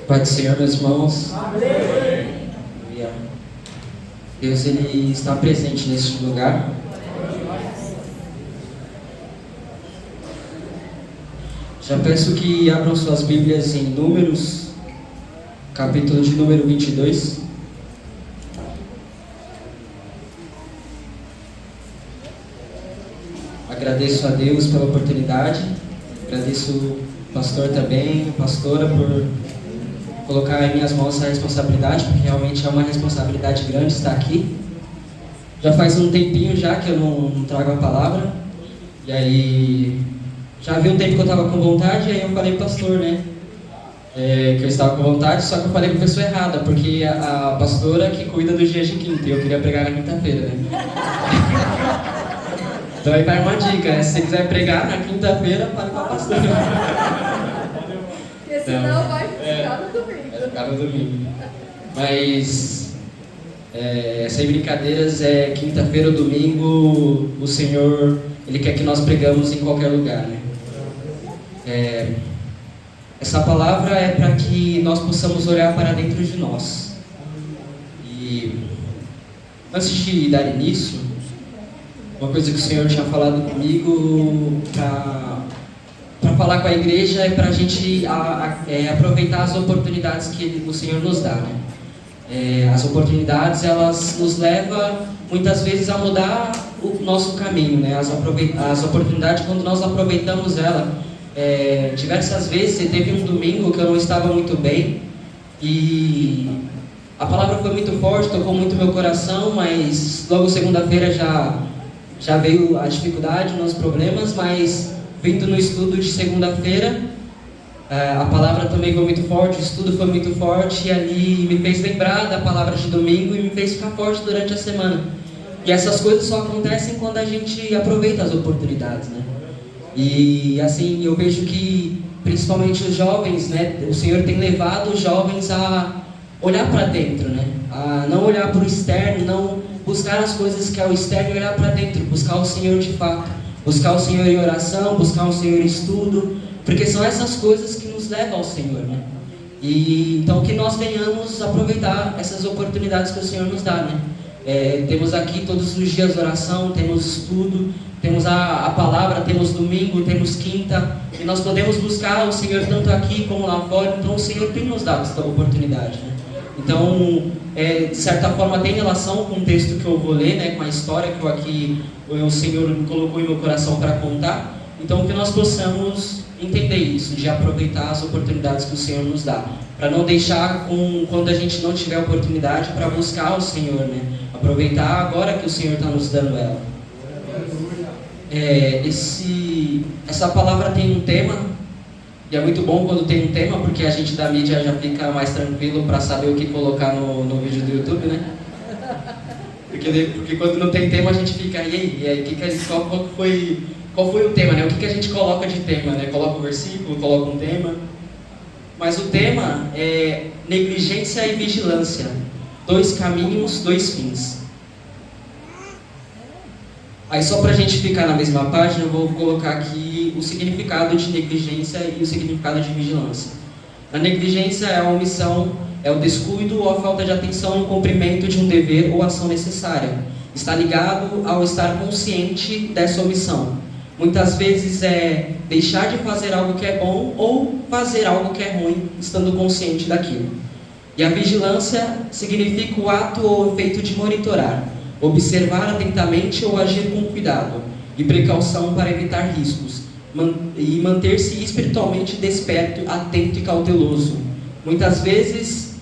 Pai do Senhor, meus irmãos. Amém. Deus, Ele está presente neste lugar. Já peço que abram suas Bíblias em Números, capítulo de número 22. Agradeço a Deus pela oportunidade. Agradeço o pastor também, a pastora, por colocar em minhas mãos essa responsabilidade, porque realmente é uma responsabilidade grande estar aqui. Já faz um tempinho já que eu não trago a palavra, e aí já havia um tempo que eu estava com vontade, e aí eu falei pro pastor, né, que eu estava com vontade, só que eu falei com a pessoa errada, porque a pastora que cuida dos dias de quinta, e eu queria pregar na quinta-feira, né. Então aí vai uma dica, né? Se você quiser pregar na quinta-feira, fale com a pastora. Porque senão vai ficar no domingo. Vai ficar no domingo. Mas, sem brincadeiras, quinta-feira ou domingo, o Senhor, Ele quer que nós pregamos em qualquer lugar, né? Essa palavra é para que nós possamos olhar para dentro de nós. E antes de dar início, uma coisa que o Senhor tinha falado comigo para falar com a igreja é para a gente aproveitar as oportunidades que o Senhor nos dá, né? As oportunidades, elas nos levam muitas vezes a mudar o nosso caminho, né? As oportunidades, quando nós aproveitamos ela, diversas vezes, teve um domingo que eu não estava muito bem e a palavra foi muito forte, tocou muito meu coração, mas logo segunda-feira já veio a dificuldade, os problemas, mas vindo no estudo de segunda-feira, a palavra também foi muito forte, o estudo foi muito forte, e ali me fez lembrar da palavra de domingo e me fez ficar forte durante a semana. E essas coisas só acontecem quando a gente aproveita as oportunidades, né? E assim, eu vejo que, principalmente os jovens, né, o Senhor tem levado os jovens a olhar para dentro, né? A não olhar para o externo, não buscar as coisas que é o externo e olhar para dentro, buscar o Senhor de fato, buscar o Senhor em oração, buscar o Senhor em estudo, porque são essas coisas que nos levam ao Senhor, né? E então que nós venhamos aproveitar essas oportunidades que o Senhor nos dá, né? Temos aqui todos os dias oração, temos estudo, temos a palavra, temos domingo, temos quinta, e nós podemos buscar o Senhor tanto aqui como lá fora. Então o Senhor tem nos dado essa oportunidade, né? Então, de certa forma, tem relação com o texto que eu vou ler, né, com a história que o Senhor colocou em meu coração para contar. Então, que nós possamos entender isso, de aproveitar as oportunidades que o Senhor nos dá, para não deixar quando a gente não tiver oportunidade, para buscar o Senhor, né? Aproveitar agora que o Senhor está nos dando ela. Essa palavra tem um tema. E é muito bom quando tem um tema, porque a gente da mídia já fica mais tranquilo para saber o que colocar no vídeo do YouTube, né? Porque quando não tem tema a gente fica, e aí qual foi o tema, né? O que a gente coloca de tema, né? Coloca um versículo, coloca um tema. Mas o tema é negligência e vigilância. 2 caminhos, 2 fins. Aí só para a gente ficar na mesma página, eu vou colocar aqui o significado de negligência e o significado de vigilância. A negligência é a omissão, é o descuido ou a falta de atenção no cumprimento de um dever ou ação necessária. Está ligado ao estar consciente dessa omissão. Muitas vezes é deixar de fazer algo que é bom ou fazer algo que é ruim, estando consciente daquilo. E a vigilância significa o ato ou efeito de monitorar, observar atentamente ou agir com cuidado e precaução para evitar riscos e manter-se espiritualmente desperto, atento e cauteloso. Muitas vezes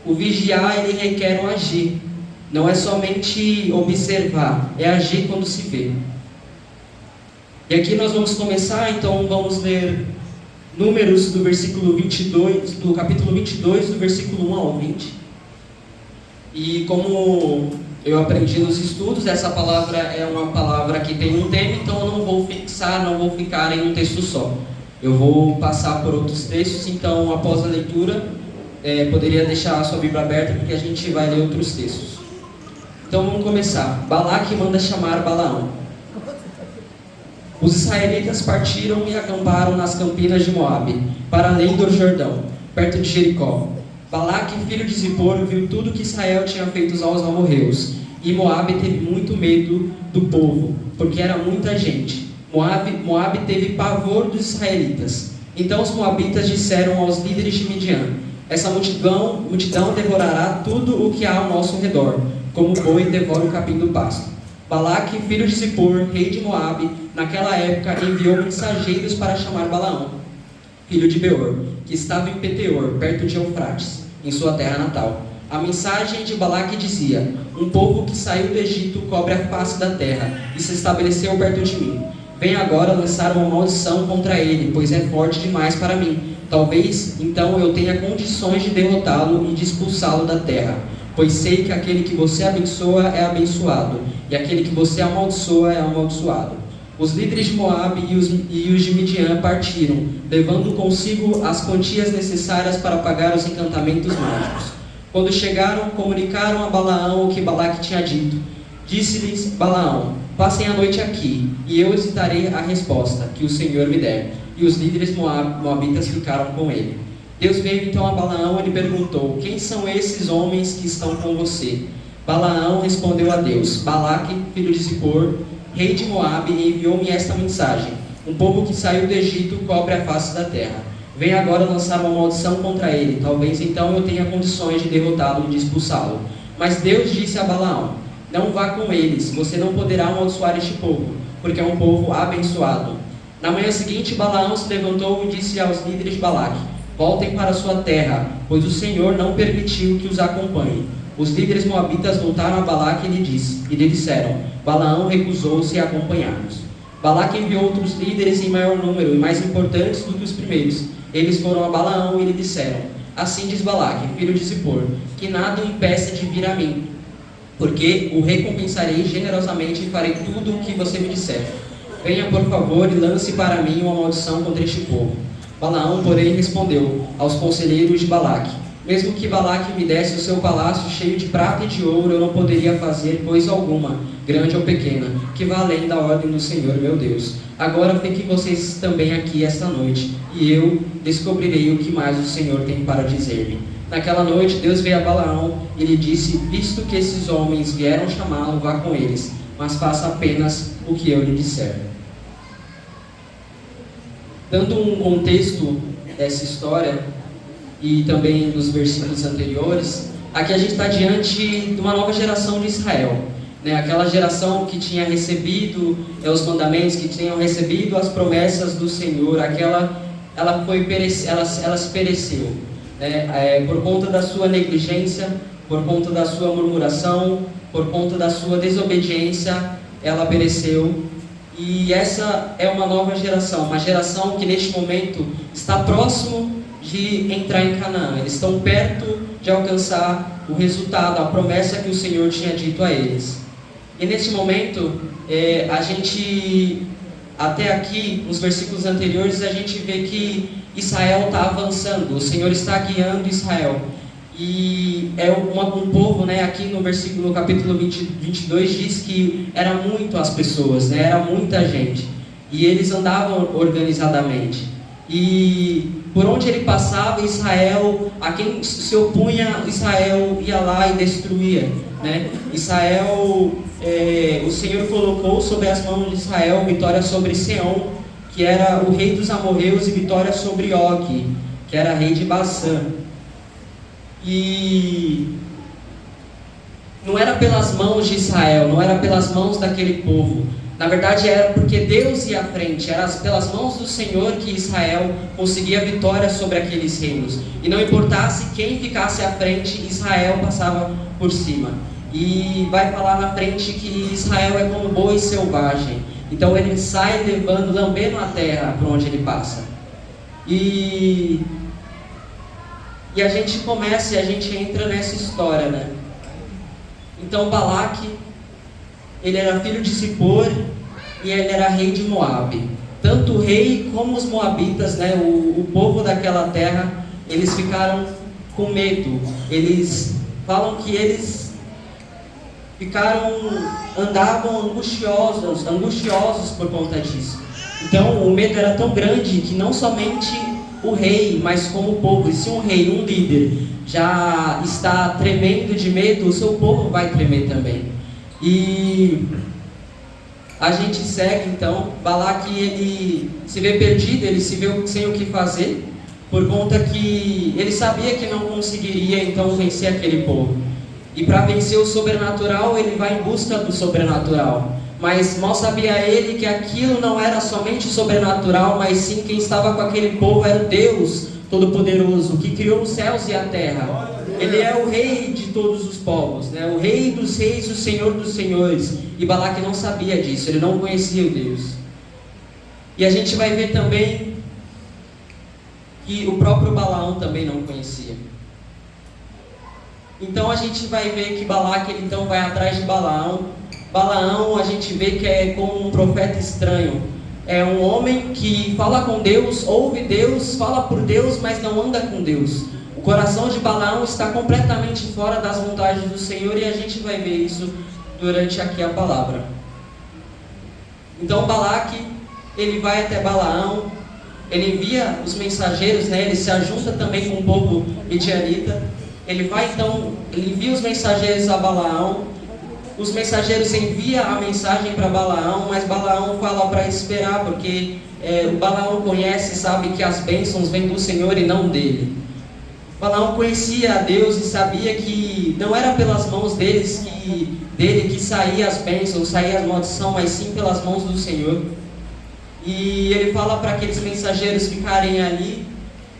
o vigiar ele requer um agir, não é somente observar, é agir quando se vê. E aqui nós vamos começar, então vamos ler Números do versículo 22, do capítulo 22, do versículo 1 ao 20. E como eu aprendi nos estudos, essa palavra é uma palavra que tem um tema, então eu não vou ficar em um texto só. Eu vou passar por outros textos, então após a leitura, poderia deixar a sua Bíblia aberta, porque a gente vai ler outros textos. Então vamos começar. Balaque manda chamar Balaão. Os israelitas partiram e acamparam nas campinas de Moabe, para além do Jordão. perto de Jericó. Balaque, filho de Zippor, viu tudo que Israel tinha feito aos amorreus, e Moabe teve muito medo do povo, porque era muita gente. Moabe teve pavor dos israelitas. Então os moabitas disseram aos líderes de Midian: essa multidão devorará tudo o que há ao nosso redor, como o boi devora o capim do pasto. Balaque, filho de Zippor, rei de Moabe, naquela época enviou mensageiros para chamar Balaão, filho de Beor, que estava em Peteor, perto de Eufrates, em sua terra natal. A mensagem de Balaque dizia: um povo que saiu do Egito cobre a face da terra e se estabeleceu perto de mim. Vem agora lançar uma maldição contra ele, pois é forte demais para mim. Talvez então eu tenha condições de derrotá-lo e de expulsá-lo da terra, pois sei que aquele que você abençoa é abençoado, e aquele que você amaldiçoa é amaldiçoado. Os líderes de Moabe e os de Midian partiram, levando consigo as quantias necessárias para pagar os encantamentos mágicos. Quando chegaram, comunicaram a Balaão o que Balaque tinha dito. Disse-lhes Balaão: passem a noite aqui, e eu hesitarei a resposta que o Senhor me der. E os líderes moabitas ficaram com ele. Deus veio então a Balaão e lhe perguntou: quem são esses homens que estão com você? Balaão respondeu a Deus: Balaque, filho de Zippor, rei de Moabe, enviou-me esta mensagem: um povo que saiu do Egito cobre a face da terra. Vem agora lançar uma maldição contra ele, talvez então eu tenha condições de derrotá-lo e de expulsá-lo. Mas Deus disse a Balaão: não vá com eles, você não poderá amaldiçoar este povo, porque é um povo abençoado. Na manhã seguinte, Balaão se levantou e disse aos líderes de Balaque: voltem para sua terra, pois o Senhor não permitiu que os acompanhe. Os líderes moabitas voltaram a Balaque e lhe disseram: Balaão recusou-se a acompanhar-nos. Balaque enviou outros líderes em maior número e mais importantes do que os primeiros. Eles foram a Balaão e lhe disseram: assim diz Balaque, filho de Zippor, que nada o impeça de vir a mim, porque o recompensarei generosamente e farei tudo o que você me disser. Venha, por favor, e lance para mim uma maldição contra este povo. Balaão, porém, respondeu aos conselheiros de Balaque: mesmo que Balaque me desse o seu palácio cheio de prata e de ouro, eu não poderia fazer coisa alguma, grande ou pequena, que vá além da ordem do Senhor meu Deus. Agora fiquem vocês também aqui esta noite, e eu descobrirei o que mais o Senhor tem para dizer-me. Naquela noite, Deus veio a Balaão e lhe disse: visto que esses homens vieram chamá-lo, vá com eles, mas faça apenas o que eu lhe disser. Dando um contexto dessa história e também dos versículos anteriores, aqui a gente está diante de uma nova geração de Israel, né? Aquela geração que tinha recebido os mandamentos, que tinham recebido as promessas do Senhor, ela se pereceu, né? Por conta da sua negligência, por conta da sua murmuração, por conta da sua desobediência, ela pereceu. E essa é uma nova geração, uma geração que neste momento está próximo de entrar em Canaã. Eles estão perto de alcançar o resultado, a promessa que o Senhor tinha dito a eles. E neste momento, a gente, até aqui, nos versículos anteriores, a gente vê que Israel está avançando, o Senhor está guiando Israel. E é um povo, né, aqui no capítulo 22, diz que era muito as pessoas, né, era muita gente. E eles andavam organizadamente. E por onde ele passava, Israel, a quem se opunha, Israel ia lá e destruía, né? Israel, o Senhor colocou sobre as mãos de Israel vitória sobre Seom, que era o rei dos amorreus, e vitória sobre Og, que era rei de Bassã. E não era pelas mãos de Israel, não era pelas mãos daquele povo. Na verdade era porque Deus ia à frente, era pelas mãos do Senhor que Israel conseguia vitória sobre aqueles reinos. E não importasse quem ficasse à frente, Israel passava por cima. E vai falar na frente que Israel é como boi selvagem. Então ele sai lambendo a terra por onde ele passa. E a gente começa e a gente entra nessa história, né? Então Balaque, ele era filho de Zippor e ele era rei de Moabe. Tanto o rei como os moabitas, né, o povo daquela terra, eles ficaram com medo. Eles falam que eles andavam angustiosos por conta disso. Então o medo era tão grande que não somente o rei, mas como o povo. E se um rei, um líder, já está tremendo de medo, o seu povo vai tremer também. E a gente segue então. Balaque, ele se vê perdido, ele se vê sem o que fazer, por conta que ele sabia que não conseguiria então vencer aquele povo. E para vencer o sobrenatural, ele vai em busca do sobrenatural. Mas mal sabia ele que aquilo não era somente sobrenatural, mas sim quem estava com aquele povo era o Deus Todo-Poderoso, que criou os céus e a terra. Ele é o rei de todos os povos, né? O rei dos reis, o senhor dos senhores. E Balaque não sabia disso, ele não conhecia o Deus. E a gente vai ver também que o próprio Balaão também não conhecia. Então a gente vai ver que Balaque, ele então vai atrás de Balaão. Balaão, a gente vê que é como um profeta estranho. É um homem que fala com Deus, ouve Deus, fala por Deus, mas não anda com Deus. O coração de Balaão está completamente fora das vontades do Senhor, e a gente vai ver isso durante aqui a palavra. Então Balaque, ele vai até Balaão, ele envia os mensageiros, né? Ele se ajunta também com o povo midianita. Ele vai então, ele envia os mensageiros a Balaão. Os mensageiros enviam a mensagem para Balaão, mas Balaão fala para esperar, porque o Balaão conhece, sabe que as bênçãos vêm do Senhor e não dele. Balaão conhecia a Deus e sabia que não era pelas mãos dele que saía as bênçãos, saía a maldição, mas sim pelas mãos do Senhor. E ele fala para aqueles mensageiros ficarem ali,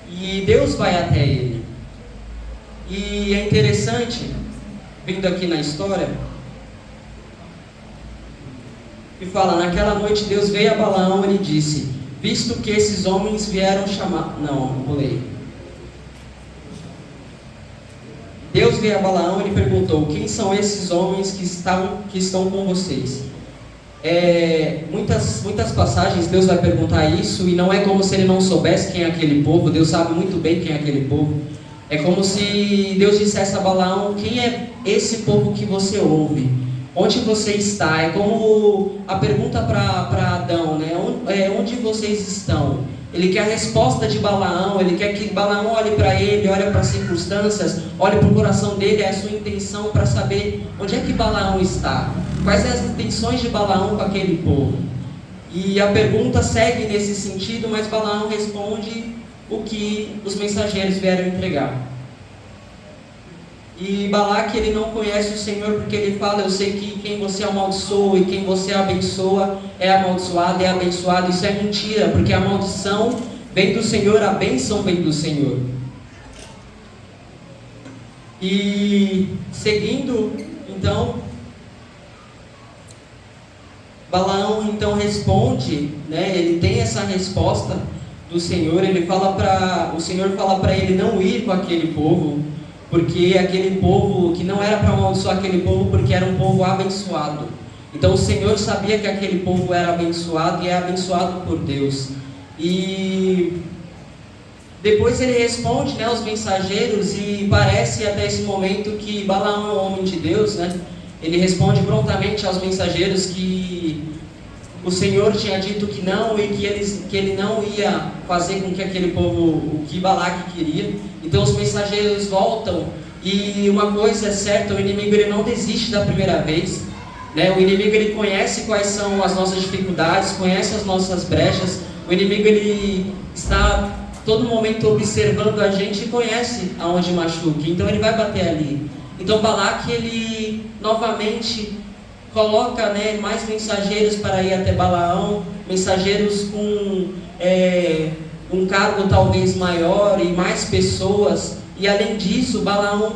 e Deus vai até ele. E é interessante, vindo aqui na história, e fala: naquela noite Deus veio a Balaão e lhe disse: visto que esses homens vieram chamar... Não, pulei. Deus veio a Balaão e lhe perguntou: quem são esses homens que estão com vocês? Muitas passagens Deus vai perguntar isso, e não é como se ele não soubesse quem é aquele povo. Deus sabe muito bem quem é aquele povo. É como se Deus dissesse a Balaão: quem é esse povo que você ouve? Onde você está? É como a pergunta para Adão, né? Onde vocês estão? Ele quer a resposta de Balaão, ele quer que Balaão olhe para ele, olhe para as circunstâncias, olhe para o coração dele, é a sua intenção para saber onde é que Balaão está, quais são as intenções de Balaão com aquele povo. E a pergunta segue nesse sentido, mas Balaão responde o que os mensageiros vieram entregar. E Balaque, ele não conhece o Senhor, porque ele fala: eu sei que quem você amaldiçoa e quem você abençoa é amaldiçoado, é abençoado. Isso é mentira, porque a maldição vem do Senhor, a bênção vem do Senhor. E seguindo, então, Balaão então responde, né? Ele tem essa resposta do Senhor. O Senhor fala para ele não ir com aquele povo, porque aquele povo, que não era para amaldiçoar aquele povo, porque era um povo abençoado. Então o Senhor sabia que aquele povo era abençoado, e é abençoado por Deus. E depois ele responde, né, aos mensageiros, e parece até esse momento que Balaão é um homem de Deus, né? Ele responde prontamente aos mensageiros que o Senhor tinha dito que não, e que ele não ia fazer com que aquele povo, o que Balaque queria. Então os mensageiros voltam, e uma coisa é certa: o inimigo, ele não desiste da primeira vez, né? O inimigo, ele conhece quais são as nossas dificuldades, conhece as nossas brechas. O inimigo, ele está todo momento observando a gente e conhece aonde machuca, então ele vai bater ali. Então Balaque, ele novamente coloca, né, mais mensageiros para ir até Balaão, mensageiros com um cargo talvez maior e mais pessoas. E além disso, Balaão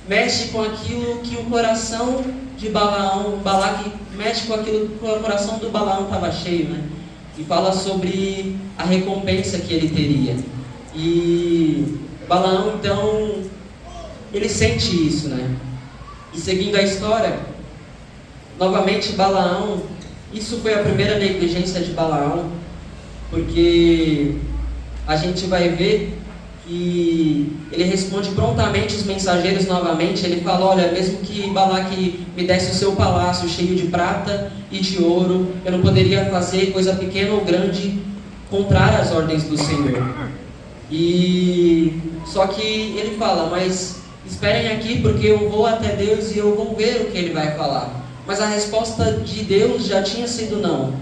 mexe com aquilo que o coração de Balaão, Balaque mexe com aquilo que o coração do Balaão estava cheio, né? E fala sobre a recompensa que ele teria. E Balaão, então, ele sente isso, né? E seguindo a história, novamente Balaão, isso foi a primeira negligência de Balaão, porque a gente vai ver que ele responde prontamente os mensageiros novamente. Ele fala: olha, mesmo que Balaque me desse o seu palácio cheio de prata e de ouro, eu não poderia fazer coisa pequena ou grande contrária às ordens do Senhor. E só que ele fala, mas esperem aqui porque eu vou até Deus e eu vou ver o que ele vai falar. Mas a resposta de Deus já tinha sido não.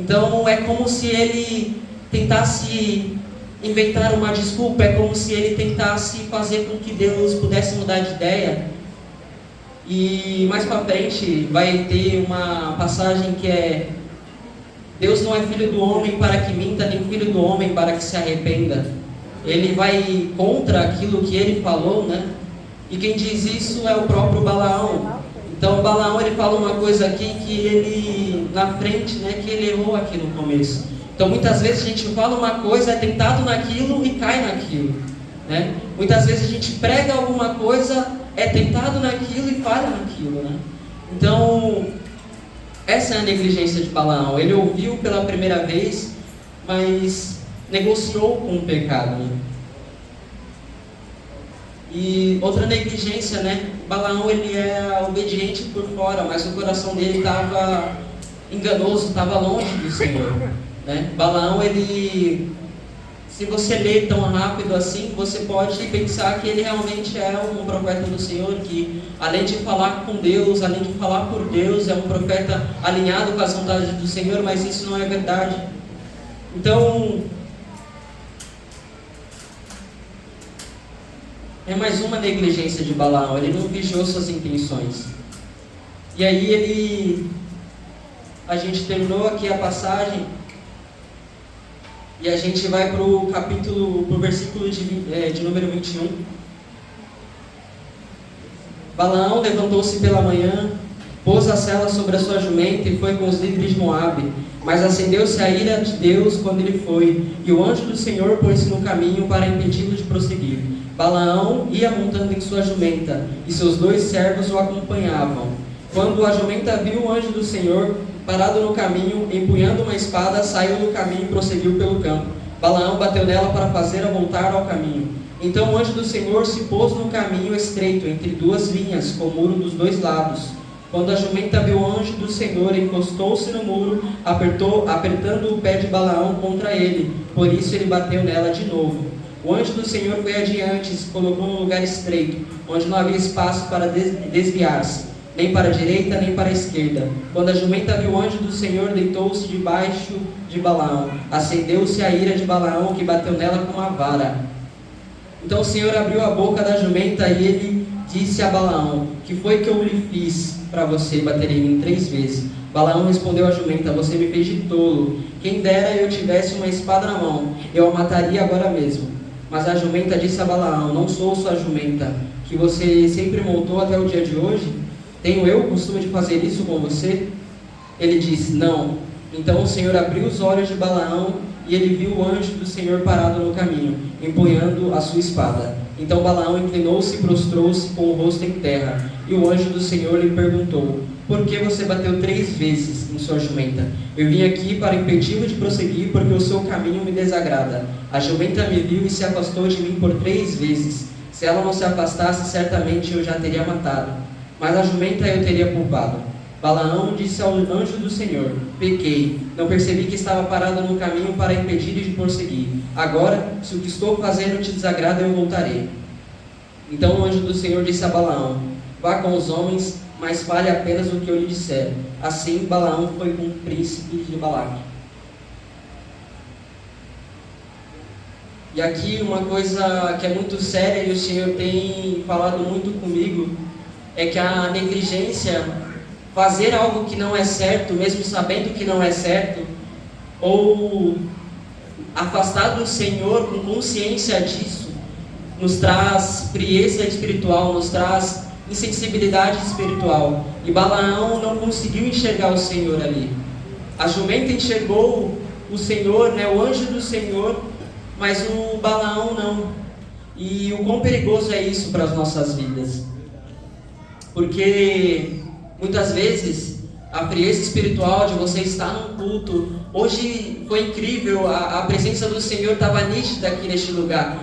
Então é como se ele tentasse inventar uma desculpa, é como se ele tentasse fazer com que Deus pudesse mudar de ideia. E mais para frente vai ter uma passagem que é: Deus não é filho do homem para que minta, nem filho do homem para que se arrependa. Ele vai contra aquilo que ele falou, né? E quem diz isso é o próprio Balaão. Então Balaão ele fala uma coisa aqui que ele, na frente, né, que ele errou aqui no começo. Então muitas vezes a gente fala uma coisa, é tentado naquilo e cai naquilo, né? Muitas vezes a gente prega alguma coisa, é tentado naquilo e falha naquilo, né? Então essa é a negligência de Balaão. Ele ouviu pela primeira vez, mas negociou com o pecado, né? E outra negligência, né? Balaão ele é obediente por fora, mas o coração dele estava enganoso, estava longe do Senhor, né? Balaão ele, se você lê tão rápido assim, você pode pensar que ele realmente é um profeta do Senhor, que além de falar com Deus, além de falar por Deus, é um profeta alinhado com as vontades do Senhor, mas isso não é verdade. Então é mais uma negligência de Balaão, ele não vigiou suas intenções. E aí a gente terminou aqui a passagem, e a gente vai para o versículo de número 21. Balaão levantou-se pela manhã, pôs a sela sobre a sua jumenta e foi com os líderes de Moabe. Mas acendeu-se a ira de Deus quando ele foi, e o anjo do Senhor pôs-se no caminho para impedi-lo de prosseguir. Balaão ia montando em sua jumenta, e seus 2 servos o acompanhavam. Quando a jumenta viu o anjo do Senhor parado no caminho, empunhando uma espada, saiu do caminho e prosseguiu pelo campo. Balaão bateu nela para fazê-la voltar ao caminho. Então o anjo do Senhor se pôs no caminho estreito, entre 2 vinhas, com o muro dos 2 lados. Quando a jumenta viu o anjo do Senhor, encostou-se no muro, apertando o pé de Balaão contra ele. Por isso ele bateu nela de novo. O anjo do Senhor foi adiante e se colocou num lugar estreito, onde não havia espaço para desviar-se, nem para a direita, nem para a esquerda. Quando a jumenta viu o anjo do Senhor, deitou-se debaixo de Balaão. Acendeu-se a ira de Balaão, que bateu nela com uma vara. Então o Senhor abriu a boca da jumenta e ele disse a Balaão: que foi que eu lhe fiz para você bater em mim 3 vezes? Balaão respondeu à jumenta: você me fez de tolo. Quem dera eu tivesse uma espada na mão, eu a mataria agora mesmo. Mas a jumenta disse a Balaão: não sou sua jumenta, que você sempre montou até o dia de hoje? Tenho eu o costume de fazer isso com você? Ele disse: não. Então o Senhor abriu os olhos de Balaão, e ele viu o anjo do Senhor parado no caminho, empunhando a sua espada. Então Balaão inclinou-se e prostrou-se com o rosto em terra. E o anjo do Senhor lhe perguntou: por que você bateu 3 vezes em sua jumenta? Eu vim aqui para impedi-lo de prosseguir, porque o seu caminho me desagrada. A jumenta me viu e se afastou de mim por 3 vezes. Se ela não se afastasse, certamente eu já teria matado. Mas a jumenta eu teria poupado. Balaão disse ao anjo do Senhor: pequei, não percebi que estava parado no caminho para impedir-lhe de prosseguir. Agora, se o que estou fazendo te desagrada, eu voltarei. Então o anjo do Senhor disse a Balaão: vá com os homens, mas fale apenas o que eu lhe disser. Assim Balaão foi com o príncipe de Balaque. E aqui uma coisa que é muito séria, e o Senhor tem falado muito comigo, é que a negligência, fazer algo que não é certo, mesmo sabendo que não é certo, ou afastar do Senhor com consciência disso, nos traz frieza espiritual, nos traz insensibilidade espiritual. E Balaão não conseguiu enxergar o Senhor ali. A jumenta enxergou o Senhor, né, o anjo do Senhor, mas o Balaão não. E o quão perigoso é isso para as nossas vidas? Porque muitas vezes a frieza espiritual de você estar num culto, hoje foi incrível, a presença do Senhor estava nítida aqui neste lugar.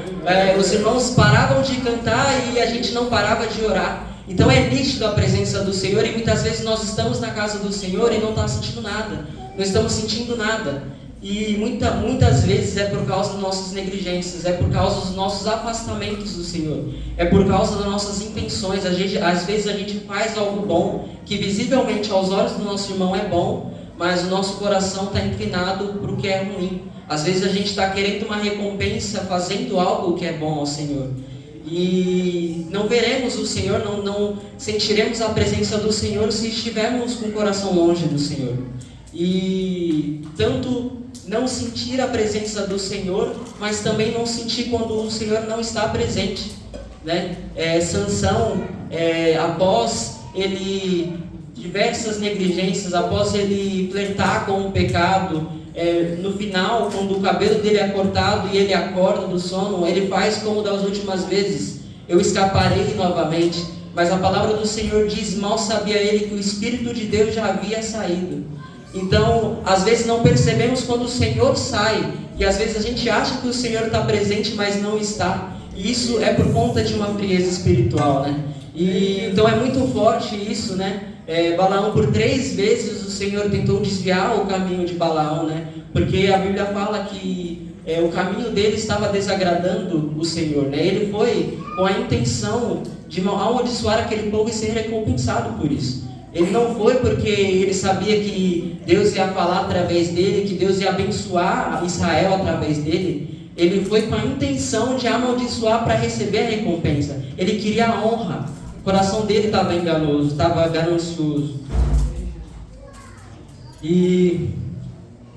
Os irmãos paravam de cantar e a gente não parava de orar. Então é nítido a presença do Senhor, e muitas vezes nós estamos na casa do Senhor e não estamos sentindo nada, não estamos sentindo nada. E muitas vezes é por causa das nossas negligências, é por causa dos nossos afastamentos do Senhor, é por causa das nossas intenções. Às vezes a gente faz algo bom, que visivelmente aos olhos do nosso irmão é bom, mas o nosso coração está inclinado para o que é ruim. Às vezes a gente está querendo uma recompensa fazendo algo que é bom ao Senhor. E não veremos o Senhor, não sentiremos a presença do Senhor se estivermos com o coração longe do Senhor. E tanto não sentir a presença do Senhor, mas também não sentir quando o Senhor não está presente, né? Sansão, após ele diversas negligências, após ele flertar com o pecado, no final, quando o cabelo dele é cortado e ele acorda do sono, ele faz como das últimas vezes: eu escaparei novamente. Mas a palavra do Senhor diz: mal sabia ele que o Espírito de Deus já havia saído. Então, às vezes não percebemos quando o Senhor sai, e às vezes a gente acha que o Senhor está presente, mas não está. E isso é por conta de uma frieza espiritual, né? Então é muito forte isso, né? Balaão, por 3 vezes o Senhor tentou desviar o caminho de Balaão, né? Porque a Bíblia fala que o caminho dele estava desagradando o Senhor, né? Ele foi com a intenção de amaldiçoar aquele povo e ser recompensado por isso. Ele não foi porque ele sabia que Deus ia falar através dele, que Deus ia abençoar Israel através dele. Ele foi com a intenção de amaldiçoar para receber a recompensa. Ele queria a honra. O coração dele estava enganoso, estava ganancioso. E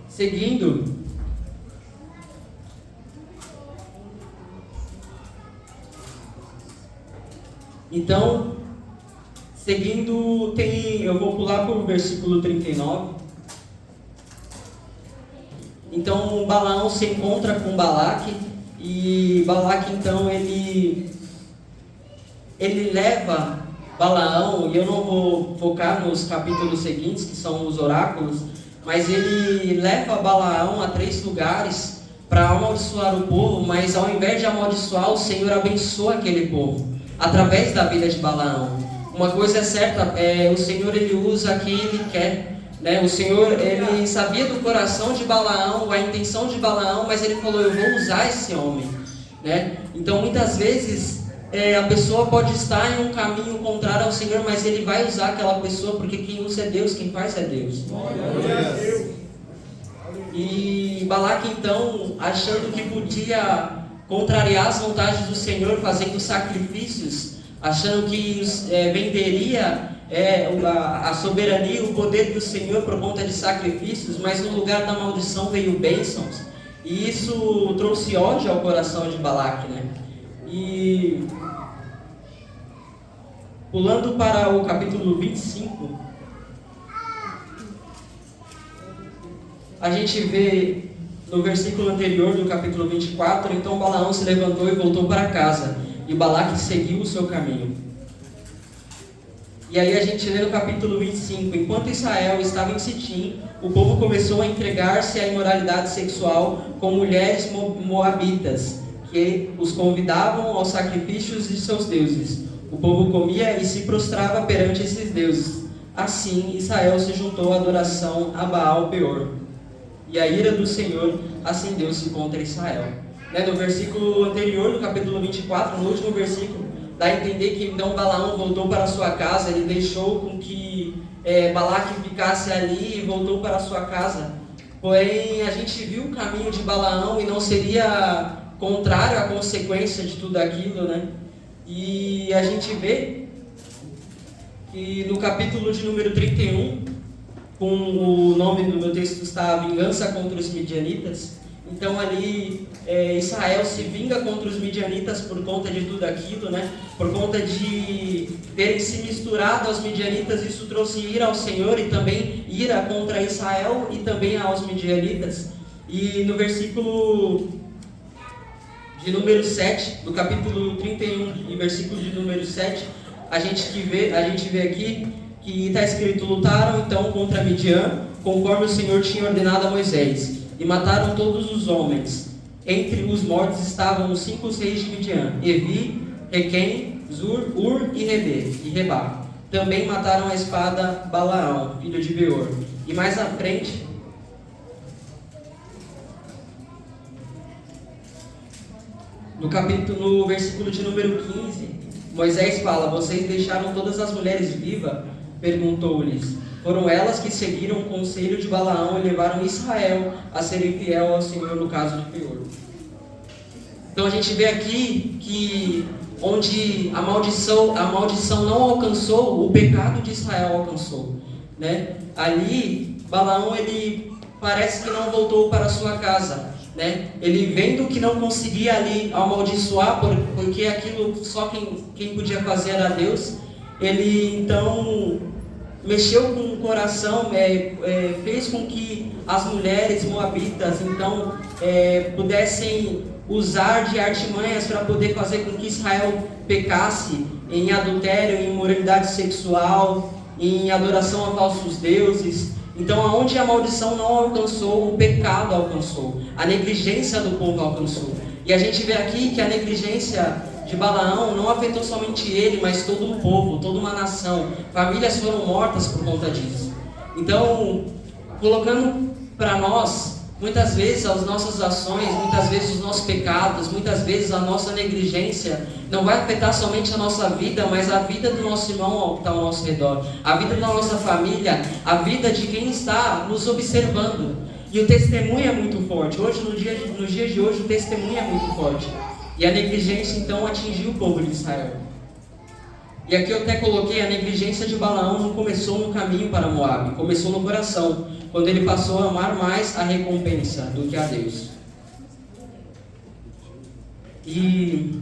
seguindo, então, eu vou pular para o versículo 39. Então Balaão se encontra com Balaque, e Balaque então ele leva Balaão, e eu não vou focar nos capítulos seguintes, que são os oráculos, mas ele leva Balaão a 3 lugares para amaldiçoar o povo, mas ao invés de amaldiçoar, o Senhor abençoa aquele povo, através da vida de Balaão. Uma coisa é certa, o Senhor ele usa quem Ele quer, né? O Senhor ele sabia do coração de Balaão, a intenção de Balaão, mas Ele falou: eu vou usar esse homem, né? Então muitas vezes a pessoa pode estar em um caminho contrário ao Senhor, mas Ele vai usar aquela pessoa, porque quem usa é Deus, quem faz é Deus. E Balaque então, achando que podia contrariar as vontades do Senhor, fazendo sacrifícios, achando que venderia a soberania e o poder do Senhor por conta de sacrifícios, mas no lugar da maldição veio bênçãos. E isso trouxe ódio ao coração de Balaque, né? E pulando para o capítulo 25, a gente vê no versículo anterior do capítulo 24: então Balaão se levantou e voltou para casa, e Balaque seguiu o seu caminho. E aí a gente lê no capítulo 25: enquanto Israel estava em Sitim, o povo começou a entregar-se à imoralidade sexual com mulheres moabitas, que os convidavam aos sacrifícios de seus deuses. O povo comia e se prostrava perante esses deuses. Assim Israel se juntou à adoração a Baal Peor, e a ira do Senhor acendeu-se contra Israel. No versículo anterior, no capítulo 24, no último versículo, dá a entender que então Balaão voltou para sua casa. Ele deixou com que Balaque ficasse ali e voltou para sua casa. Porém, a gente viu o caminho de Balaão e não seria contrário à consequência de tudo aquilo, né? E a gente vê que no capítulo de número 31, com o nome do meu texto está a vingança contra os midianitas. Então ali Israel se vinga contra os midianitas por conta de tudo aquilo, né? Por conta de terem se misturado aos midianitas. Isso trouxe ira ao Senhor e também ira contra Israel e também aos midianitas. E no versículo de número 7, do capítulo 31 e versículo de número 7, a gente vê aqui que está escrito: lutaram então contra Midian, conforme o Senhor tinha ordenado a Moisés, e mataram todos os homens. Entre os mortos estavam os 5 reis de Midian: Evi, Requem, Zur, Ur e Rebá. Também mataram a espada Balaão, filho de Beor. E mais à frente, no versículo de número 15, Moisés fala: vocês deixaram todas as mulheres vivas? Perguntou-lhes. Foram elas que seguiram o conselho de Balaão e levaram Israel a serem fiel ao Senhor no caso de Peor. Então a gente vê aqui que onde a maldição não alcançou, o pecado de Israel alcançou, né? Ali, Balaão, ele parece que não voltou para sua casa, né? Ele vendo que não conseguia ali amaldiçoar, porque aquilo só quem podia fazer era Deus, ele então mexeu com o coração, fez com que as mulheres moabitas então pudessem usar de artimanhas para poder fazer com que Israel pecasse em adultério, em imoralidade sexual, em adoração a falsos deuses. Então, aonde a maldição não alcançou, o pecado alcançou, a negligência do povo alcançou. E a gente vê aqui que a negligência de Balaão não afetou somente ele, mas todo um povo, toda uma nação. Famílias foram mortas por conta disso. Então, colocando para nós, muitas vezes as nossas ações, muitas vezes os nossos pecados, muitas vezes a nossa negligência não vai afetar somente a nossa vida, mas a vida do nosso irmão que está ao nosso redor, a vida da nossa família, a vida de quem está nos observando. E o testemunho é muito forte. Hoje, nos dias de hoje, o testemunho é muito forte. E a negligência então atingiu o povo de Israel. E aqui eu até coloquei: a negligência de Balaão não começou no caminho para Moabe, começou no coração, quando ele passou a amar mais a recompensa do que a Deus. E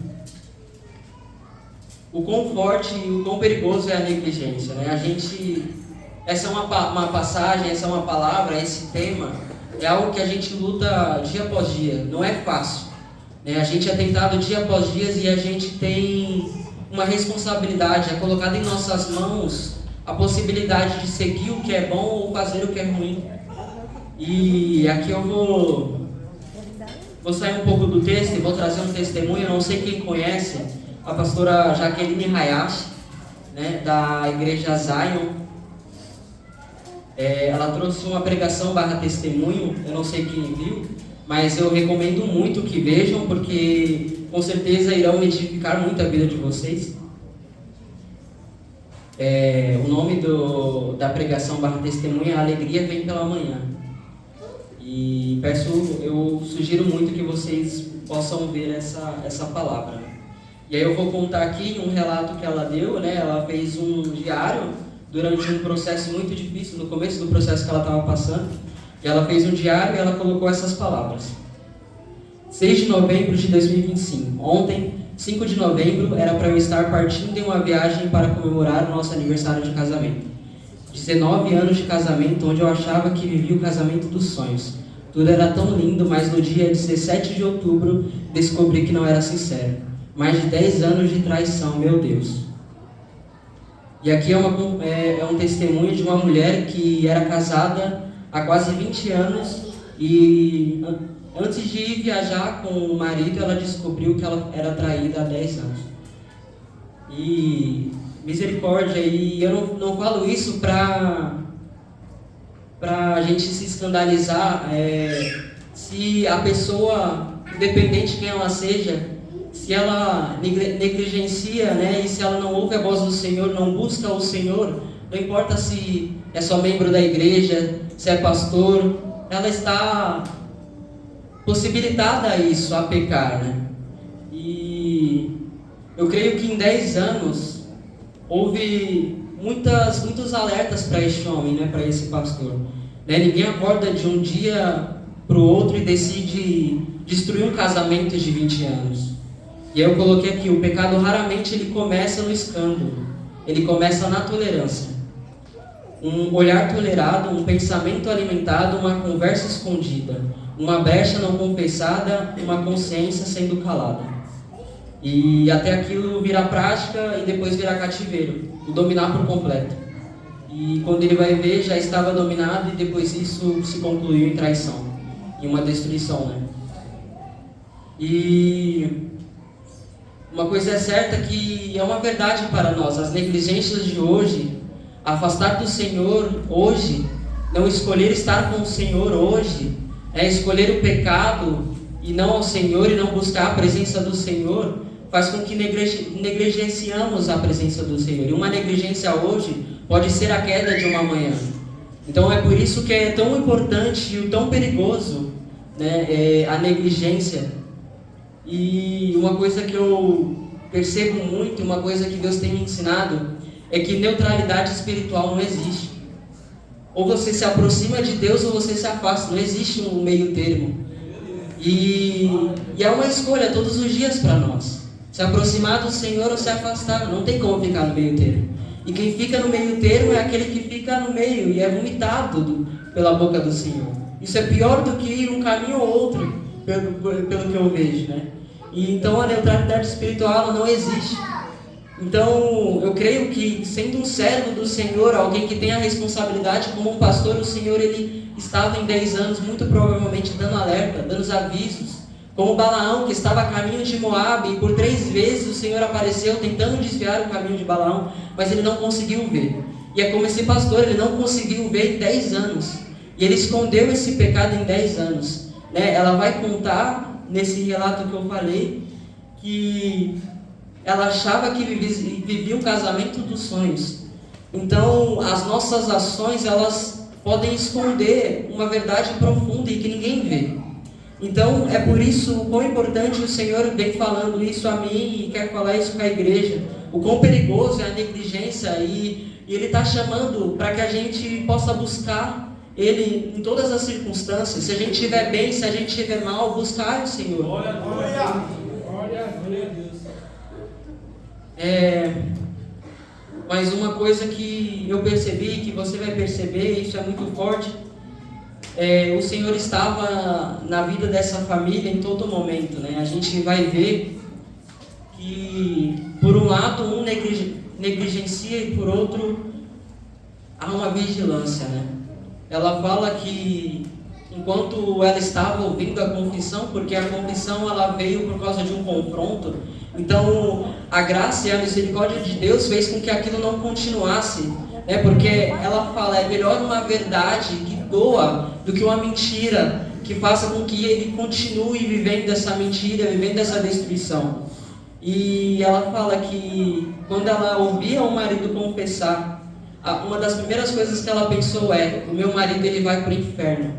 o quão forte e o quão perigoso é a negligência, né? Essa é uma passagem, essa é uma palavra, esse tema é algo que a gente luta dia após dia, não é fácil, né? A gente é tentado dia após dia e a gente tem uma responsabilidade, é colocada em nossas mãos a possibilidade de seguir o que é bom ou fazer o que é ruim. E aqui eu vou sair um pouco do texto e vou trazer um testemunho. Eu não sei quem conhece a pastora Jaqueline Hayashi, né, da igreja Zion. Ela trouxe uma pregação / testemunho, eu não sei quem viu, mas eu recomendo muito que vejam, porque com certeza irão edificar muito a vida de vocês. O nome da pregação / testemunho é A Alegria Vem Pela Manhã. E eu sugiro muito que vocês possam ver essa palavra. E aí eu vou contar aqui um relato que ela deu, né? Ela fez um diário durante um processo muito difícil, no começo do processo que ela estava passando. E ela fez um diário e ela colocou essas palavras: 6 de novembro de 2025. Ontem, 5 de novembro, era para eu estar partindo em uma viagem para comemorar o nosso aniversário de casamento. 19 anos de casamento, onde eu achava que vivia o casamento dos sonhos. Tudo era tão lindo, mas no dia 17 de outubro, descobri que não era sincero. Mais de 10 anos de traição, meu Deus. E aqui é um testemunho de uma mulher que era casada há quase 20 anos e antes de ir viajar com o marido, ela descobriu que ela era traída há 10 anos. E misericórdia, e eu não falo isso para a gente se escandalizar, se a pessoa, independente de quem ela seja, se ela negligencia, né, e se ela não ouve a voz do Senhor, não busca o Senhor, não importa se é só membro da igreja, se é pastor, ela está possibilitada a isso, a pecar, né? E eu creio que em 10 anos houve muitos alertas para este homem, né, para esse pastor. Né? Ninguém acorda de um dia para o outro e decide destruir um casamento de 20 anos. E aí eu coloquei aqui: o pecado raramente ele começa no escândalo, ele começa na tolerância. Um olhar tolerado, um pensamento alimentado, uma conversa escondida, uma brecha não confessada, uma consciência sendo calada. E até aquilo virar prática e depois virar cativeiro, e dominar por completo. E quando ele vai ver, já estava dominado, e depois isso se concluiu em traição, em uma destruição, né? E uma coisa é certa, que é uma verdade para nós: as negligências de hoje, afastar do Senhor hoje, não escolher estar com o Senhor hoje, escolher o pecado, e não ao Senhor, e não buscar a presença do Senhor, faz com que negligenciamos a presença do Senhor. E uma negligência hoje pode ser a queda de uma manhã. Então é por isso que é tão importante e tão perigoso, né, a negligência. E uma coisa que eu percebo muito, uma coisa que Deus tem me ensinado, é que neutralidade espiritual não existe. Ou você se aproxima de Deus ou você se afasta, não existe um meio termo. E é uma escolha todos os dias para nós, se aproximar do Senhor ou se afastar, não tem como ficar no meio termo. E quem fica no meio termo é aquele que fica no meio e é vomitado pela boca do Senhor. Isso é pior do que um caminho ou outro, pelo que eu vejo, né? E então a neutralidade espiritual ela não existe. Então eu creio que, sendo um servo do Senhor, alguém que tem a responsabilidade como um pastor, o Senhor ele estava em 10 anos muito provavelmente dando alerta, dando os avisos, como Balaão, que estava a caminho de Moabe, e por 3 vezes o Senhor apareceu tentando desviar o caminho de Balaão, mas ele não conseguiu ver. E é como esse pastor, ele não conseguiu ver em 10 anos, e ele escondeu esse pecado em 10 anos, né? Ela vai contar nesse relato que eu falei, que ela achava que vivia o casamento dos sonhos. Então as nossas ações, elas podem esconder uma verdade profunda e que ninguém vê. Então é por isso o quão importante o Senhor vem falando isso a mim e quer falar isso com a igreja, o quão perigoso é a negligência, e Ele está chamando para que a gente possa buscar Ele em todas as circunstâncias. Se a gente estiver bem, se a gente estiver mal, buscar o Senhor. Glória a Deus. Mas uma coisa que eu percebi, que você vai perceber, isso é muito forte, o Senhor estava na vida dessa família em todo momento, né? A gente vai ver que, por um lado, um negligencia e, por outro, há uma vigilância, né? Ela fala que, enquanto ela estava ouvindo a confissão, porque a confissão ela veio por causa de um confronto, então a graça e a misericórdia de Deus fez com que aquilo não continuasse, né? Porque ela fala, é melhor uma verdade que doa do que uma mentira que faça com que ele continue vivendo essa mentira, vivendo essa destruição. E ela fala que quando ela ouvia o marido confessar, uma das primeiras coisas que ela pensou é: o meu marido ele vai para o inferno.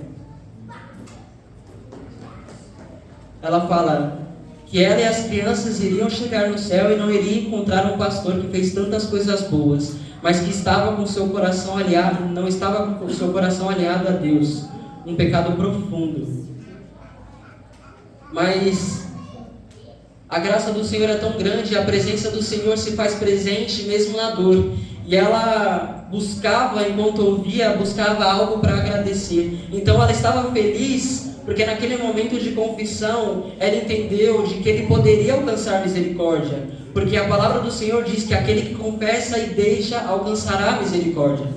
Ela fala que ela e as crianças iriam chegar no céu e não iriam encontrar um pastor que fez tantas coisas boas, mas que estava com seu coração aliado, não estava com seu coração aliado a Deus, um pecado profundo. Mas a graça do Senhor é tão grande, a presença do Senhor se faz presente mesmo na dor. E ela buscava, enquanto ouvia, buscava algo para agradecer. Então ela estava feliz, porque naquele momento de confissão, ela entendeu de que ele poderia alcançar misericórdia. Porque a palavra do Senhor diz que aquele que confessa e deixa, alcançará misericórdia.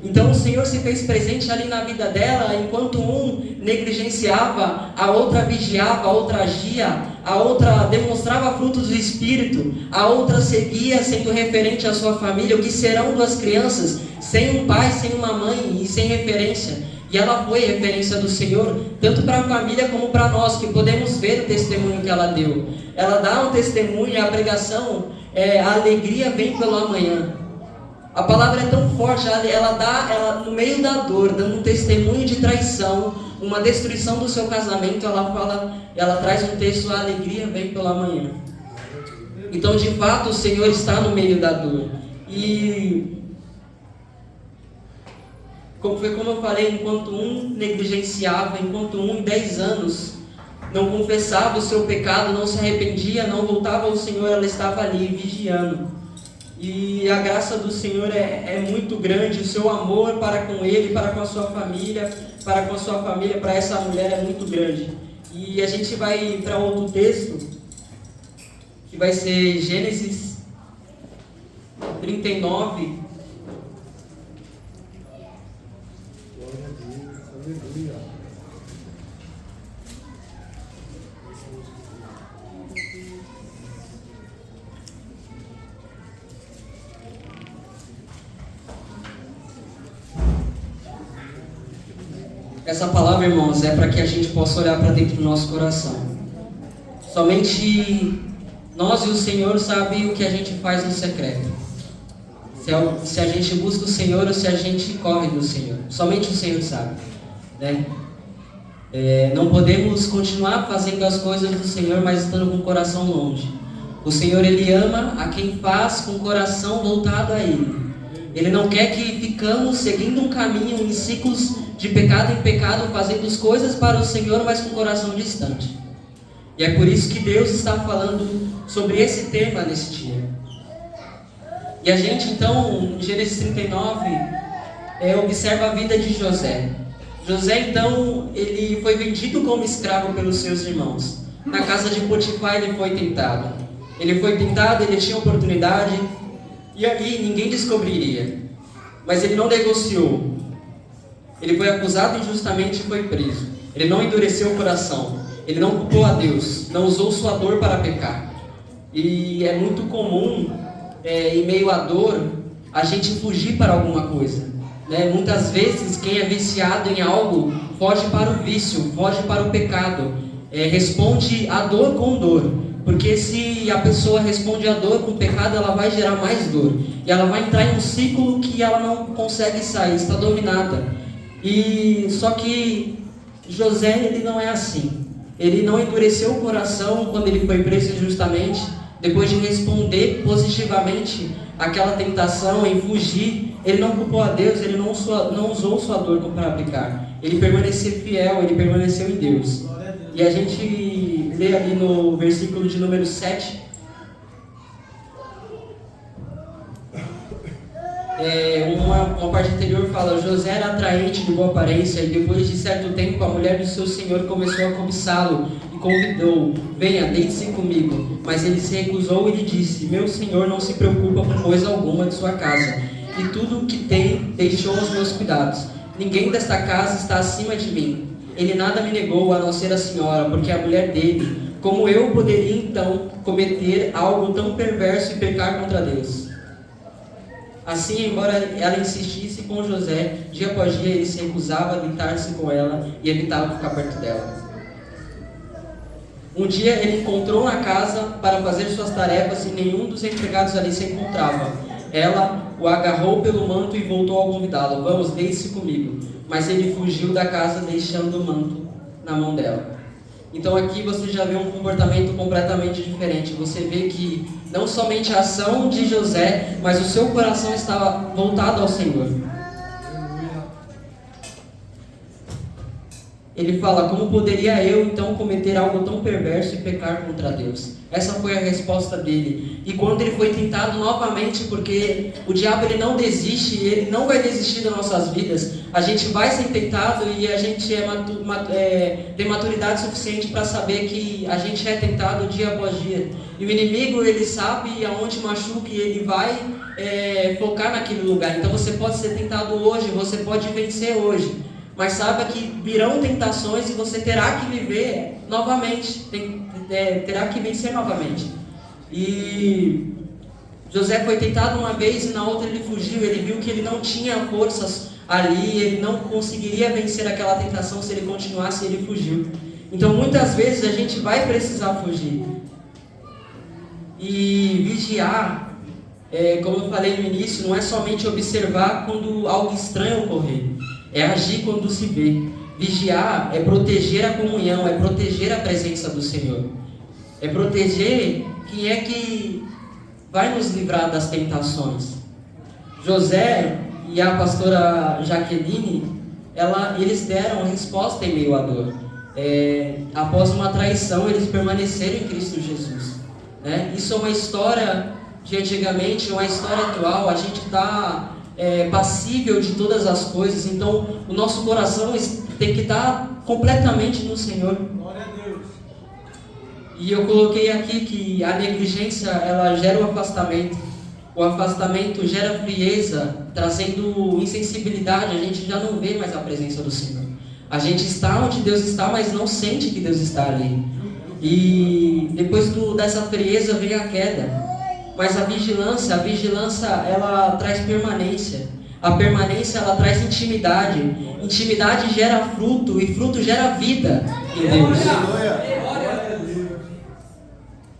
Então o Senhor se fez presente ali na vida dela, enquanto um negligenciava, a outra vigiava, a outra agia, a outra demonstrava frutos do Espírito, a outra seguia sendo referente à sua família. O que serão 2 crianças sem um pai, sem uma mãe e sem referência? E ela foi referência do Senhor, tanto para a família como para nós, que podemos ver o testemunho que ela deu. Ela dá um testemunho, a pregação, a alegria vem pelo amanhã. A palavra é tão forte, ela no meio da dor, dando um testemunho de traição, uma destruição do seu casamento, ela traz um texto: a alegria vem pela manhã. Então, de fato, o Senhor está no meio da dor. E como eu falei, enquanto um negligenciava, enquanto um em 10 anos não confessava o seu pecado, não se arrependia, não voltava ao Senhor, ela estava ali vigiando. E a graça do Senhor é muito grande, o seu amor para com Ele, para com a sua família, para essa mulher é muito grande. E a gente vai para outro texto, que vai ser Gênesis 39. Glória a Deus, aleluia. Essa palavra, irmãos, é para que a gente possa olhar para dentro do nosso coração. Somente nós e o Senhor sabem o que a gente faz no secreto. Se a gente busca o Senhor ou se a gente corre do Senhor. Somente o Senhor sabe, né? Não podemos continuar fazendo as coisas do Senhor, mas estando com o coração longe. O Senhor, Ele ama a quem faz com o coração voltado a Ele. Ele não quer que ficamos seguindo um caminho em ciclos de pecado em pecado, fazendo as coisas para o Senhor, mas com o coração distante. E é por isso que Deus está falando sobre esse tema nesse dia. E a gente então, em Gênesis 39, observa a vida de José. José então, ele foi vendido como escravo pelos seus irmãos. Na casa de Potifar ele foi tentado. Ele tinha oportunidade, e ali ninguém descobriria. Mas ele não negociou. Ele foi acusado injustamente e foi preso. Ele não endureceu o coração. Ele não culpou a Deus. Não usou sua dor para pecar. E é muito comum, em meio à dor, a gente fugir para alguma coisa, né? Muitas vezes quem é viciado em algo foge para o vício, foge para o pecado, responde a dor com dor. Porque se a pessoa responde a dor com pecado, ela vai gerar mais dor. E ela vai entrar em um ciclo que ela não consegue sair, está dominada. Só que José, ele não é assim. Ele não endureceu o coração quando ele foi preso injustamente. Depois de responder positivamente àquela tentação em fugir, ele não culpou a Deus, ele não usou sua dor para aplicar. Ele permaneceu fiel, ele permaneceu em Deus. E a gente lê ali no versículo de número 7. Uma parte anterior fala: José era atraente, de boa aparência, e depois de certo tempo a mulher do seu senhor começou a cobiçá-lo e convidou: venha, deite-se comigo. Mas ele se recusou e lhe disse: meu senhor não se preocupa com coisa alguma de sua casa, e tudo o que tem deixou aos meus cuidados. Ninguém desta casa está acima de mim. Ele nada me negou a não ser a senhora, porque é a mulher dele. Como eu poderia então cometer algo tão perverso e pecar contra Deus? Assim, embora ela insistisse com José, dia após dia ele se recusava a deitar-se com ela e evitava ficar perto dela. Um dia ele encontrou na casa para fazer suas tarefas e nenhum dos empregados ali se encontrava. Ela o agarrou pelo manto e voltou a convidá-lo: vamos, deite-se comigo. Mas ele fugiu da casa deixando o manto na mão dela. Então aqui você já vê um comportamento completamente diferente. Você vê que não somente a ação de José, mas o seu coração estava voltado ao Senhor. Ele fala: como poderia eu então cometer algo tão perverso e pecar contra Deus? Essa foi a resposta dele. E quando ele foi tentado novamente, porque o diabo ele não desiste, ele não vai desistir das nossas vidas. A gente vai ser tentado e a gente tem maturidade suficiente para saber que a gente é tentado dia após dia. E o inimigo, ele sabe aonde machuca e ele vai focar naquele lugar. Então você pode ser tentado hoje, você pode vencer hoje. Mas saiba que virão tentações e você terá que viver novamente, terá que vencer novamente. E José foi tentado uma vez e na outra ele fugiu. Ele viu que ele não tinha forças ali, ele não conseguiria vencer aquela tentação se ele continuasse, e ele fugiu. Então muitas vezes a gente vai precisar fugir. E vigiar, como eu falei no início, não é somente observar quando algo estranho ocorrer. É agir quando se vê. Vigiar é proteger a comunhão, é proteger a presença do Senhor. É proteger quem é que vai nos livrar das tentações. José e a pastora Jaqueline, eles deram resposta em meio à dor. Após uma traição, eles permaneceram em Cristo Jesus. Isso é uma história de antigamente, uma história atual. A gente está passível de todas as coisas, então o nosso coração tem que estar completamente no Senhor. Glória a Deus. E eu coloquei aqui que a negligência, ela gera o afastamento. O afastamento gera frieza, trazendo insensibilidade. A gente já não vê mais a presença do Senhor. A gente está onde Deus está, mas não sente que Deus está ali. E depois dessa frieza vem a queda. Mas a vigilância, ela traz permanência. A permanência, ela traz intimidade. Intimidade gera fruto, e fruto gera vida em Deus.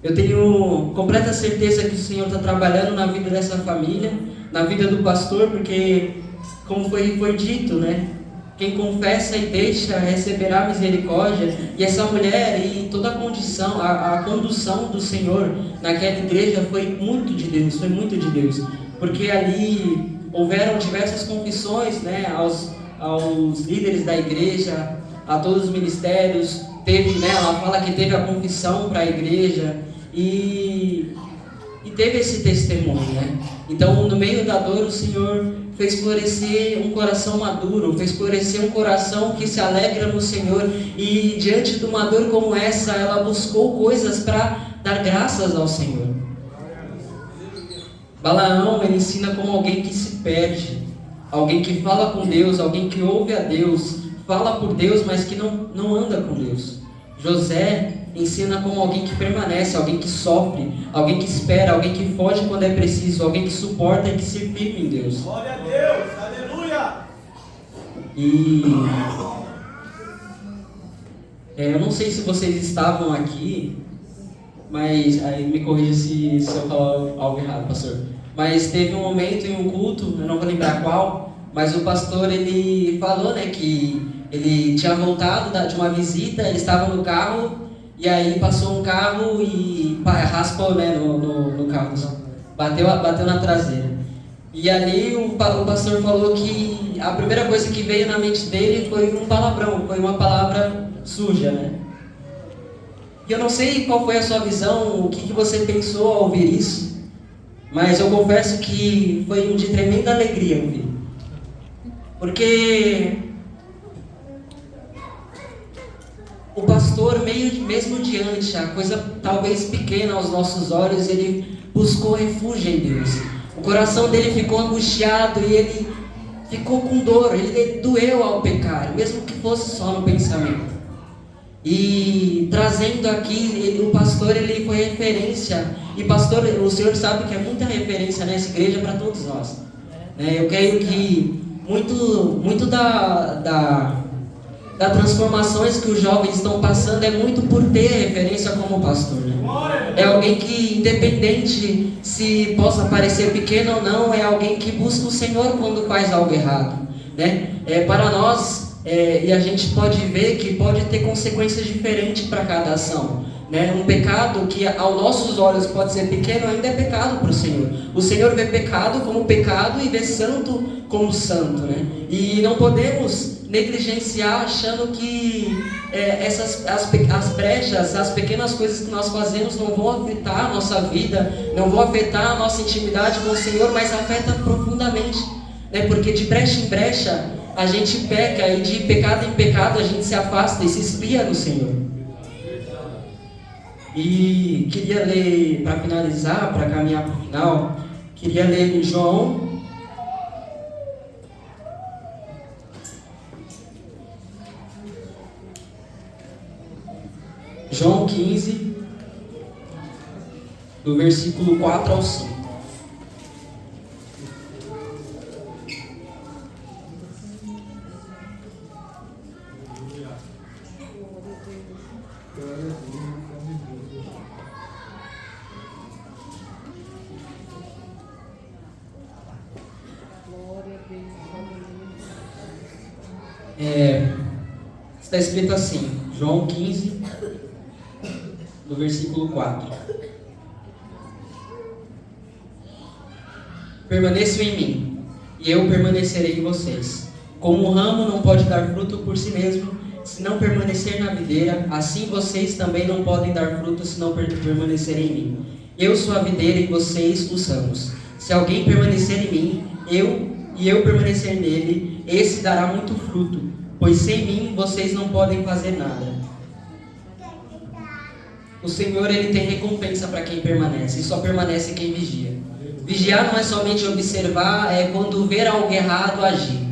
Eu tenho completa certeza que o Senhor está trabalhando na vida dessa família, na vida do pastor, porque, como foi dito, né? Quem confessa e deixa receberá misericórdia. E essa mulher e toda a condição, a condução do Senhor naquela igreja foi muito de Deus, porque ali houveram diversas confissões, né, aos líderes da igreja, a todos os ministérios. Teve, né, ela fala que teve a confissão para a igreja e teve esse testemunho, né? Então, no meio da dor, o Senhor fez florescer um coração maduro, fez florescer um coração que se alegra no Senhor. E diante de uma dor como essa, ela buscou coisas para dar graças ao Senhor. Balaão, ele ensina como alguém que se perde, alguém que fala com Deus, alguém que ouve a Deus, fala por Deus, mas que não anda com Deus. José ensina como alguém que permanece, alguém que sofre, alguém que espera, alguém que foge quando é preciso, alguém que suporta e que se firma em Deus. Glória a Deus, aleluia! E eu não sei se vocês estavam aqui, mas aí me corrija se eu falar algo errado, pastor. Mas teve um momento em um culto, eu não vou lembrar qual, mas o pastor ele falou, né, que ele tinha voltado de uma visita, ele estava no carro, e aí passou um carro e raspou, né, no carro, bateu na traseira. E ali o pastor falou que a primeira coisa que veio na mente dele foi um palavrão, foi uma palavra suja, né? E eu não sei qual foi a sua visão, o que você pensou ao ouvir isso, mas eu confesso que foi de tremenda alegria ouvir. Porque o pastor, mesmo diante a coisa talvez pequena aos nossos olhos, ele buscou refúgio em Deus. O coração dele ficou angustiado e ele ficou com dor, ele doeu ao pecar, mesmo que fosse só no pensamento. E trazendo aqui, o pastor ele foi referência, e pastor, o senhor sabe que é muita referência nessa igreja para todos nós. Eu creio que muito das transformações que os jovens estão passando é muito por ter referência como pastor, né? É alguém que, independente se possa parecer pequeno ou não, é alguém que busca o Senhor quando faz algo errado, né? Para nós, e a gente pode ver que pode ter consequências diferentes para cada ação, né? Um pecado que aos nossos olhos pode ser pequeno, ainda é pecado para o Senhor. O Senhor vê pecado como pecado e vê santo como santo, né? E não podemos negligenciar achando que as brechas, as pequenas coisas que nós fazemos não vão afetar a nossa vida, não vão afetar a nossa intimidade com o Senhor, mas afeta profundamente, né? Porque de brecha em brecha a gente peca, e de pecado em pecado a gente se afasta e se espia no Senhor. E queria ler, para finalizar, para caminhar para o final, queria ler em João 15, do versículo 4 ao 5. Está escrito assim, João 15, do versículo 4. Permaneçam em mim, e eu permanecerei em vocês. Como o ramo não pode dar fruto por si mesmo, se não permanecer na videira, assim vocês também não podem dar fruto se não permanecerem em mim. Eu sou a videira e vocês os ramos. Se alguém permanecer em mim, eu permanecer nele, esse dará muito fruto, pois sem mim vocês não podem fazer nada. O Senhor ele tem recompensa para quem permanece, e só permanece quem vigia. Vigiar não é somente observar, é quando ver algo errado agir.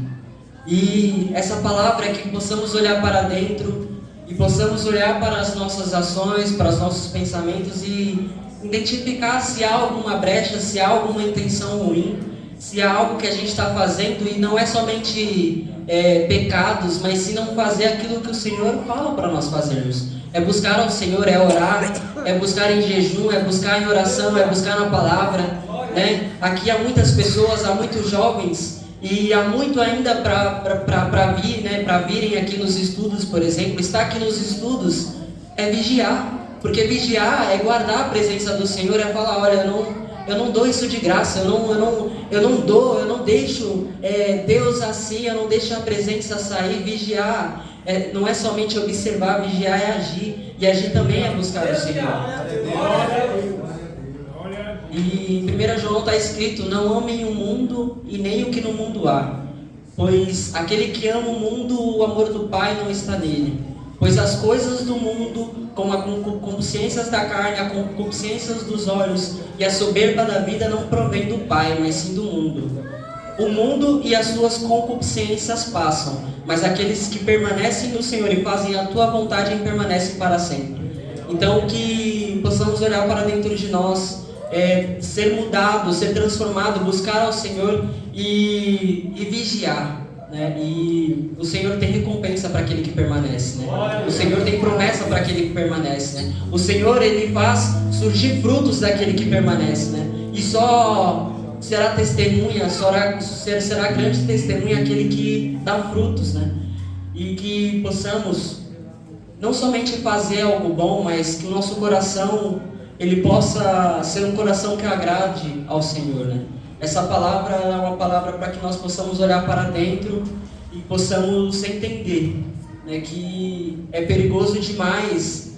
E essa palavra é que possamos olhar para dentro e possamos olhar para as nossas ações, para os nossos pensamentos e identificar se há alguma brecha, se há alguma intenção ruim, se há algo que a gente está fazendo e não é somente pecados, mas se não fazer aquilo que o Senhor fala para nós fazermos. É buscar ao Senhor, é orar, é buscar em jejum, é buscar em oração, é buscar na palavra, né? Aqui há muitas pessoas, há muitos jovens e há muito ainda para vir, né? Para virem aqui nos estudos, por exemplo. Estar aqui nos estudos é vigiar, porque vigiar é guardar a presença do Senhor, é falar, olha, eu não dou isso de graça, eu não deixo Deus assim, eu não deixo a presença sair. Vigiar não é somente observar, vigiar é agir, e agir também é buscar o Senhor. E em 1 João está escrito, não amem o mundo e nem o que no mundo há, pois aquele que ama o mundo, o amor do Pai não está nele. Pois as coisas do mundo, como as concupiscências da carne, as concupiscências dos olhos e a soberba da vida não provém do Pai, mas sim do mundo. O mundo e as suas concupiscências passam, mas aqueles que permanecem no Senhor e fazem a tua vontade permanecem para sempre. Então que possamos olhar para dentro de nós, ser mudado, ser transformado, buscar ao Senhor e vigiar. Né? E o Senhor tem recompensa para aquele que permanece, né? O Senhor tem promessa para aquele que permanece, né? O Senhor, Ele faz surgir frutos daquele que permanece, né? E só será testemunha, será grande testemunha aquele que dá frutos, né? E que possamos não somente fazer algo bom, mas que o nosso coração ele possa ser um coração que agrade ao Senhor, né? Essa palavra é uma palavra para que nós possamos olhar para dentro e possamos entender, né, que é perigoso demais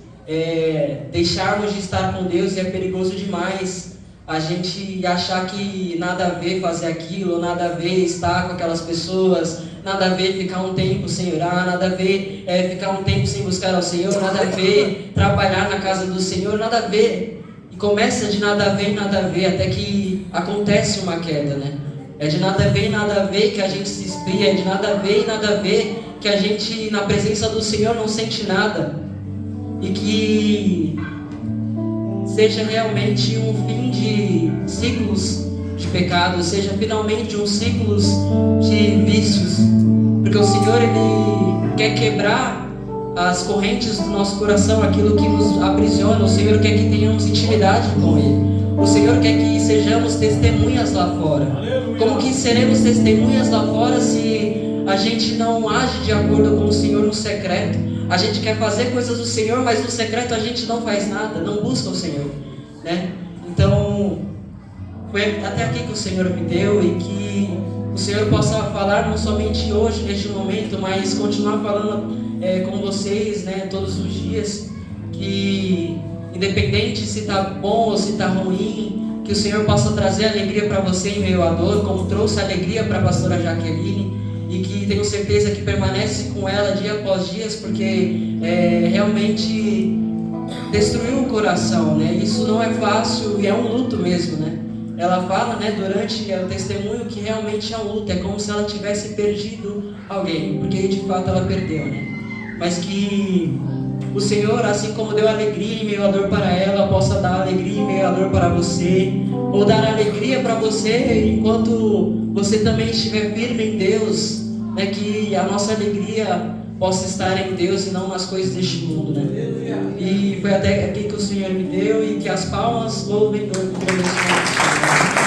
deixarmos de estar com Deus, e é perigoso demais a gente achar que nada a ver fazer aquilo, nada a ver estar com aquelas pessoas, nada a ver ficar um tempo sem orar, nada a ver ficar um tempo sem buscar ao Senhor, nada a ver trabalhar na casa do Senhor, nada a ver. E começa de nada a ver em nada a ver, até que acontece uma queda, né? É de nada a ver em nada a ver que a gente se esfria, é de nada a ver em nada a ver que a gente na presença do Senhor não sente nada. E que seja realmente um fim de ciclos de pecado, seja finalmente um ciclo de vícios, porque o Senhor Ele quer quebrar as correntes do nosso coração, aquilo que nos aprisiona. O Senhor quer que tenhamos intimidade com Ele. O Senhor quer que sejamos testemunhas lá fora. Como que seremos testemunhas lá fora se a gente não age de acordo com o Senhor no secreto? A gente quer fazer coisas do Senhor, mas no secreto a gente não faz nada, não busca o Senhor, né? Então, foi até aqui que o Senhor me deu, e que o Senhor possa falar não somente hoje, neste momento, mas continuar falando com vocês, né, todos os dias, que independente se está bom ou se está ruim, que o Senhor possa trazer alegria para você em meio à dor, como trouxe alegria para a pastora Jaqueline, e que tenho certeza que permanece com ela dia após dia, porque realmente destruiu o coração, né? Isso não é fácil e é um luto mesmo, né? Ela fala, né, durante o testemunho, que realmente é um luto, é como se ela tivesse perdido alguém, porque de fato ela perdeu, né? Mas que o Senhor, assim como deu alegria em meio à dor para ela, possa dar alegria em meio à dor para você, ou dar alegria para você enquanto você também estiver firme em Deus, né? Que a nossa alegria possa estar em Deus e não nas coisas deste mundo, né? E foi até aqui que o Senhor me deu, e que as palmas louvem o nome do Senhor.